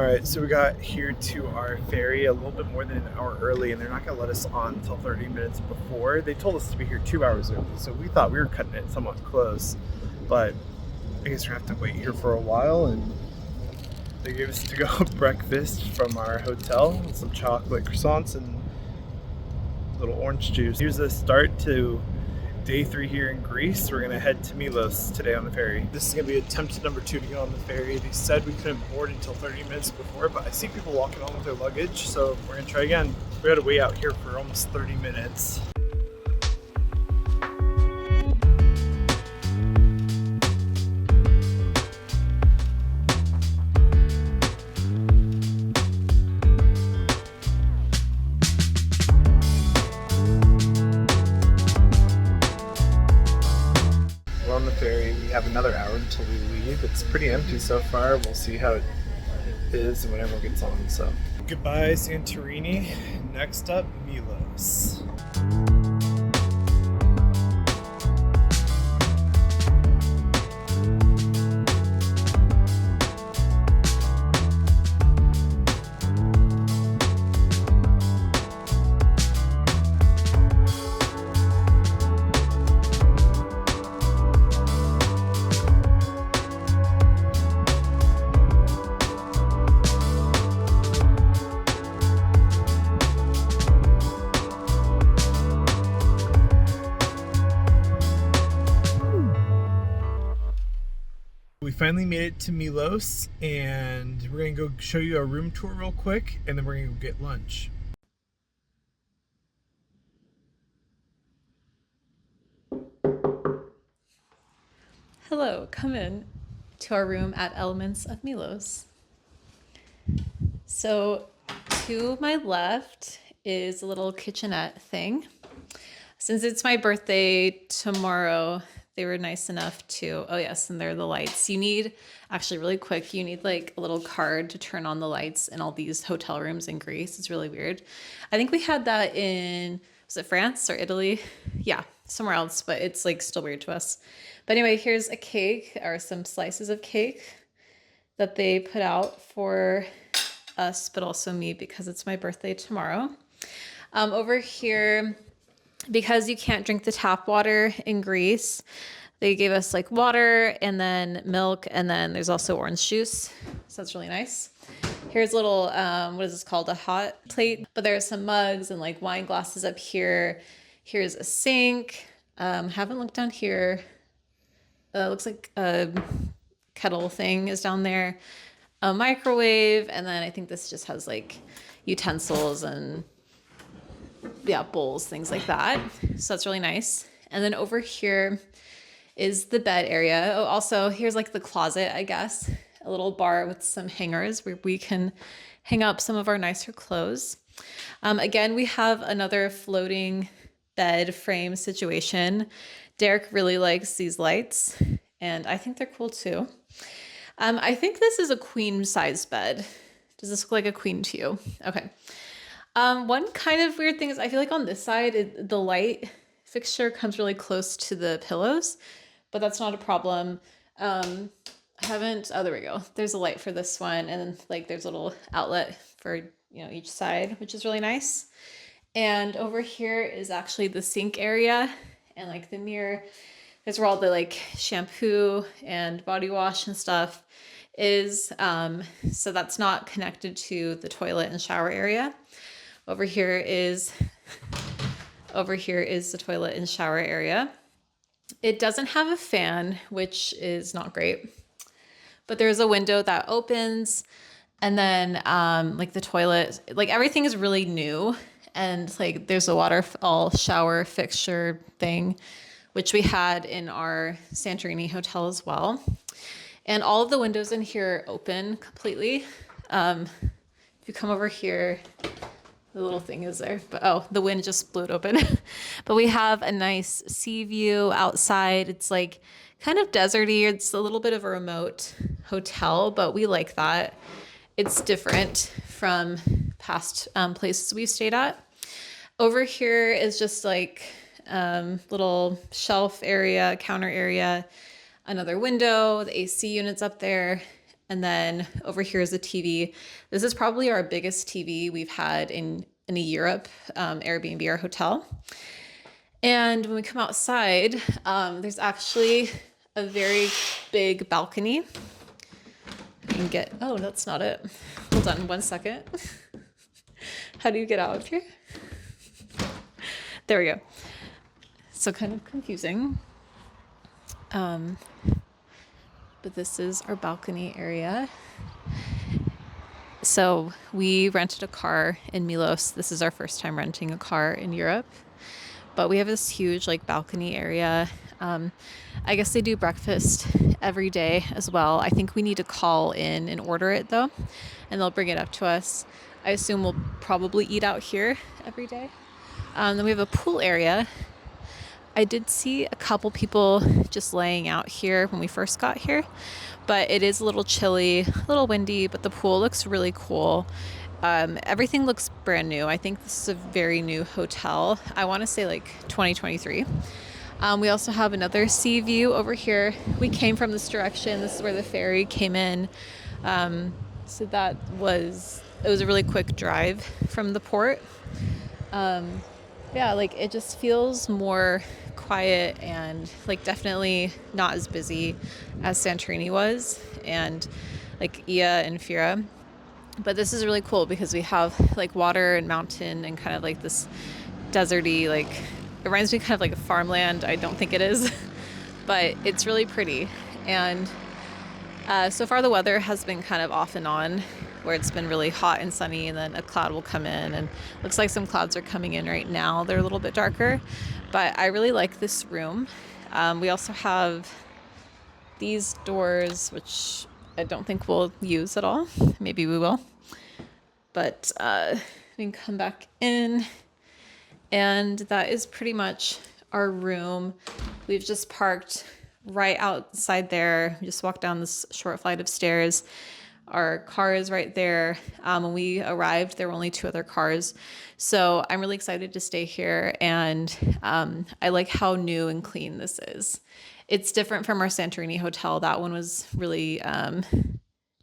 Alright, so we got here to our ferry a little bit more than an hour early, and they're not going to let us on until 30 minutes before. They told us to be here 2 hours early, so we thought we were cutting it somewhat close. But I guess we're going to have to wait here for a while, and they gave us to go breakfast from our hotel with some chocolate croissants and a little orange juice. Here's the start to day 3 here in Greece. We're gonna head to Milos today on the ferry. This is gonna be attempt number 2 to get on the ferry. They said we couldn't board until 30 minutes before, but I see people walking on with their luggage, so we're gonna try again. We had to wait out here for almost 30 minutes. On the ferry, we have another hour until we leave. It's pretty empty so far. We'll see how it is when everyone gets on. So goodbye Santorini. Next up, Milos. We finally made it to Milos, and we're gonna go show you a room tour real quick, and then we're gonna go get lunch. Hello, come in to our room at Elements of Milos. So to my left is a little kitchenette thing. Since it's my birthday tomorrow, they were nice enough to, oh yes, and there are the lights. You need, actually really quick, you need like a little card to turn on the lights in all these hotel rooms in Greece. It's really weird. I think we had that in, was it France or Italy? Yeah, somewhere else, but it's like still weird to us. But anyway, here's a cake or some slices of cake that they put out for us, but also me because it's my birthday tomorrow. Over here, because you can't drink the tap water in Greece, they gave us like water and then milk, and then there's also orange juice. So that's really nice. Here's a little, what is this called? A hot plate. But there's some mugs and like wine glasses up here. Here's a sink. Haven't looked down here. Looks like a kettle thing is down there. A microwave. And then I think this just has like utensils and yeah, bowls, things like that. So that's really nice. And then over here is the bed area. Oh, also here's like the closet, I guess. A little bar with some hangers where we can hang up some of our nicer clothes. Again, we have another floating bed frame situation. Derek really likes these lights, and I think they're cool too. I think this is a queen size bed. Does this look like a queen to you? Okay. One kind of weird thing is I feel like on this side, the light fixture comes really close to the pillows, but that's not a problem. I haven't, oh, there we go. There's a light for this one. And then like there's a little outlet for, you know, each side, which is really nice. And over here is actually the sink area and like the mirror. There's where all the like shampoo and body wash and stuff is. So that's not connected to the toilet and shower area. Over here is the toilet and shower area. It doesn't have a fan, which is not great, but there's a window that opens, and then like the toilet, like everything is really new, and like there's a waterfall shower fixture thing, which we had in our Santorini hotel as well. And all of the windows in here open completely. If you come over here, the little thing is there, but oh, the wind just blew it open. But we have a nice sea view outside. It's like kind of deserty. It's a little bit of a remote hotel, but we like that. It's different from past places we've stayed at. Over here is just like little shelf area, counter area, another window, the AC units up there. And then over here is a TV. This is probably our biggest TV we've had in a Europe Airbnb or hotel. And when we come outside, there's actually a very big balcony. You can get, oh, that's not it. Hold on 1 second. How do you get out of here? There we go. So kind of confusing. But this is our balcony area. So we rented a car in Milos. This is our first time renting a car in Europe. But we have this huge like balcony area. I guess they do breakfast every day as well. I think we need to call in and order it though, and they'll bring it up to us. I assume we'll probably eat out here every day. Then we have a pool area. I did see a couple people just laying out here when we first got here, but it is a little chilly, a little windy, but the pool looks really cool. Everything looks brand new. I think this is a very new hotel. I want to say like 2023. We also have another sea view over here. We came from this direction. This is where the ferry came in. So it was a really quick drive from the port. Yeah, like it just feels more quiet and like definitely not as busy as Santorini was and like Ia and Fira. But this is really cool because we have like water and mountain and kind of like this deserty, like it reminds me kind of like a farmland. I don't think it is, but it's really pretty. And so far the weather has been kind of off and on, where it's been really hot and sunny and then a cloud will come in, and looks like some clouds are coming in right now. They're a little bit darker, but I really like this room. We also have these doors, which I don't think we'll use at all. Maybe we will. But we can come back in, and that is pretty much our room. We've just parked right outside there. We just walked down this short flight of stairs. Our car is right there. When we arrived, there were only 2 other cars. So I'm really excited to stay here, and I like how new and clean this is. It's different from our Santorini hotel. That one was really, that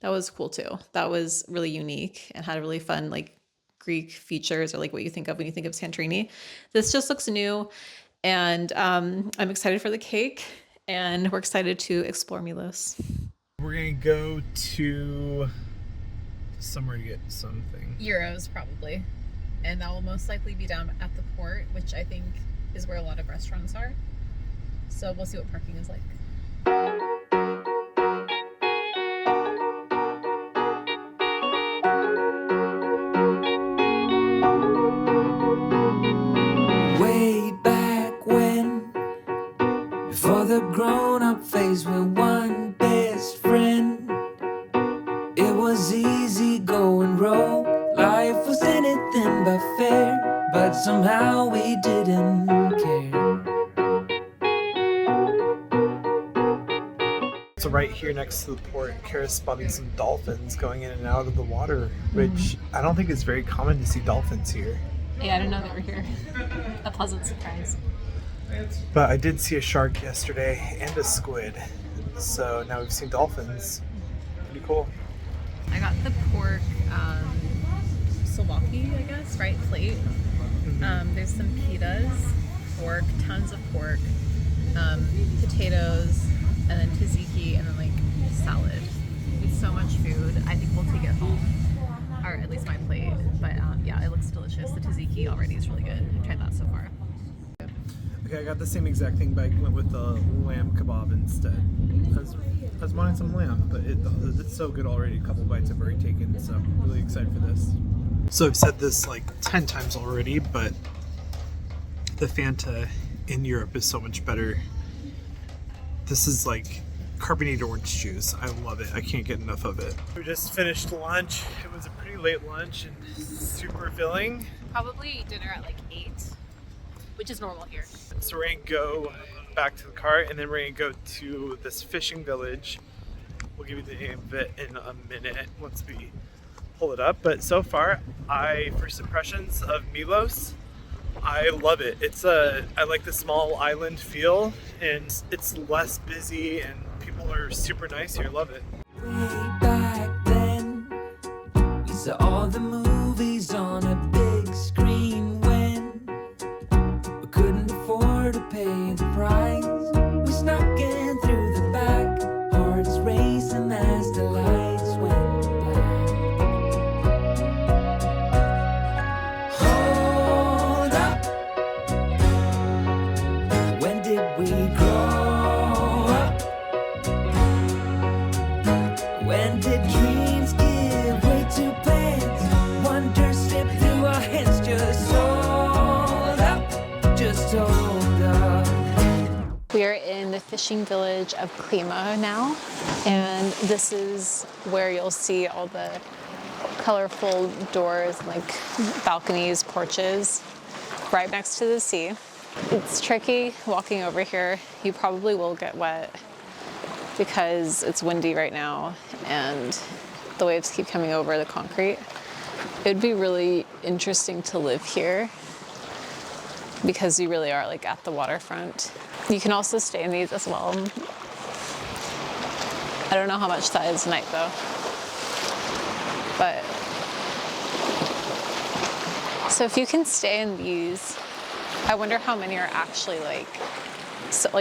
was cool too. That was really unique and had a really fun like Greek features, or like what you think of when you think of Santorini. This just looks new, and I'm excited for the cake, and we're excited to explore Milos. We're gonna go to somewhere to get something. Euros probably, and that will most likely be down at the port, which I think is where a lot of restaurants are. So we'll see what parking is like. Way back when, before the grown-up phase, we're one best friend. It was easy going rogue. Life was anything but fair, but somehow we didn't care. So right here next to the port, Kara's spotting some dolphins going in and out of the water, which I don't think is very common to see dolphins here. Yeah, I didn't know they were here. A pleasant surprise. But I did see a shark yesterday and a squid. So now we've seen dolphins. Pretty cool. I got the pork souvlaki, I guess, right? Plate. There's some pitas, pork, tons of pork, potatoes, and then tzatziki, and then like salad. It's so much food. I think we'll take it home, or at least my plate. But yeah, it looks delicious. The tzatziki already is really good. I've tried that so far. Okay, I got the same exact thing, but I went with the lamb kebab instead. I was wanting some lamb, but it's so good already. A couple bites I've already taken, so I'm really excited for this. So I've said this like 10 times already, but the Fanta in Europe is so much better. This is like carbonated orange juice. I love it. I can't get enough of it. We just finished lunch. It was a pretty late lunch and super filling. Probably eat dinner at like 8, which is normal here. So we're gonna go back to the car, and then we're gonna go to this fishing village. We'll give you the name of it in a minute once we pull it up. But so far, first impressions of Milos, I love it. I like the small island feel, and it's less busy, and people are super nice here. Love it. Way back the fishing village of Klima now, and this is where you'll see all the colorful doors, like balconies, porches, right next to the sea. It's tricky walking over here. You probably will get wet because it's windy right now and the waves keep coming over the concrete. It would be really interesting to live here because you really are like at the waterfront. You can also stay in these as well. I don't know how much that is tonight though. But so if you can stay in these, I wonder how many are actually like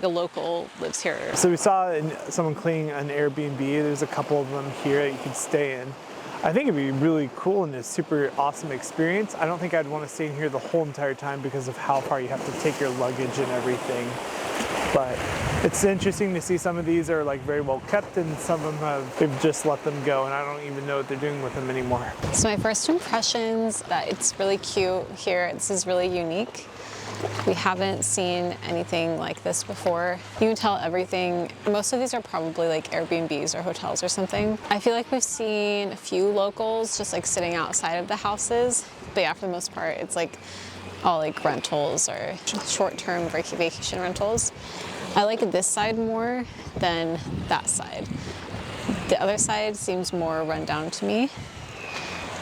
a local lives here. So we saw someone cleaning an Airbnb. There's a couple of them here that you can stay in. I think it'd be really cool and a super awesome experience. I don't think I'd want to stay in here the whole entire time because of how far you have to take your luggage and everything. But it's interesting to see some of these are like very well kept and some of them they've just let them go and I don't even know what they're doing with them anymore. So my first impressions that it's really cute here. This is really unique. We haven't seen anything like this before. You can tell everything. Most of these are probably like Airbnbs or hotels or something. I feel like we've seen a few locals just like sitting outside of the houses. But yeah, for the most part, it's like all like rentals or short-term vacation rentals. I like this side more than that side. The other side seems more run down to me.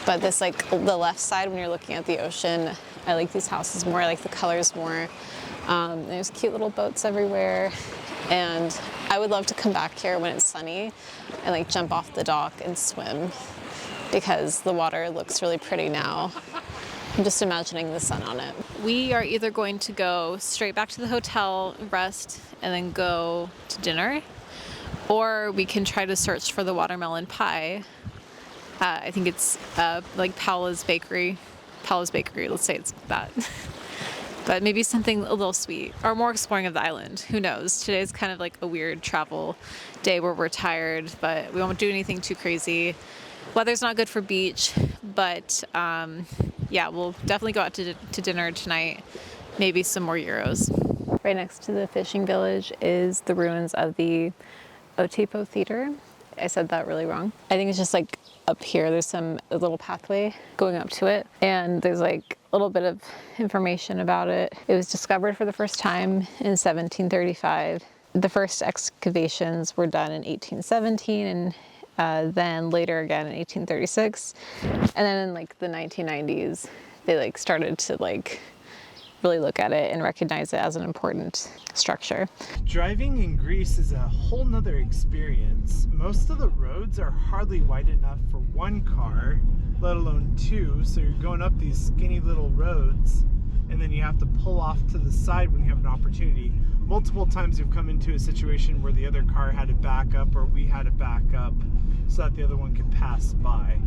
But this like the left side when you're looking at the ocean, I like these houses more, I like the colors more. There's cute little boats everywhere. And I would love to come back here when it's sunny and like jump off the dock and swim because the water looks really pretty now. I'm just imagining the sun on it. We are either going to go straight back to the hotel, rest, and then go to dinner, or we can try to search for the watermelon pie. I think it's like Paola's Bakery, let's say it's that. But maybe something a little sweet or more exploring of the island. Who knows? Today's kind of like a weird travel day where we're tired, but we won't do anything too crazy. Weather's not good for beach, but yeah, we'll definitely go out to dinner tonight. Maybe some more gyros. Right next to the fishing village is the ruins of the Otepo Theater. I said that really wrong. I think it's just like up here, there's a little pathway going up to it. And there's like a little bit of information about it. It was discovered for the first time in 1735. The first excavations were done in 1817 and then later again in 1836. And then in like the 1990s, they like started to like really look at it and recognize it as an important structure. Driving in Greece is a whole nother experience. Most of the roads are hardly wide enough for one car, let alone two, so you're going up these skinny little roads and then you have to pull off to the side when you have an opportunity. Multiple times you've come into a situation where the other car had to back up or we had to back up so that the other one could pass by.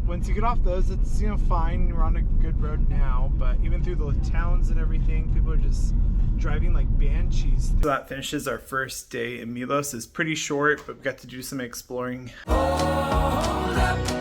Once you get off those, it's, you know, fine. We're on a good road now, but even through the towns and everything, people are just driving like banshees. So that finishes our first day in Milos. It's pretty short, but we got to do some exploring. Hold up.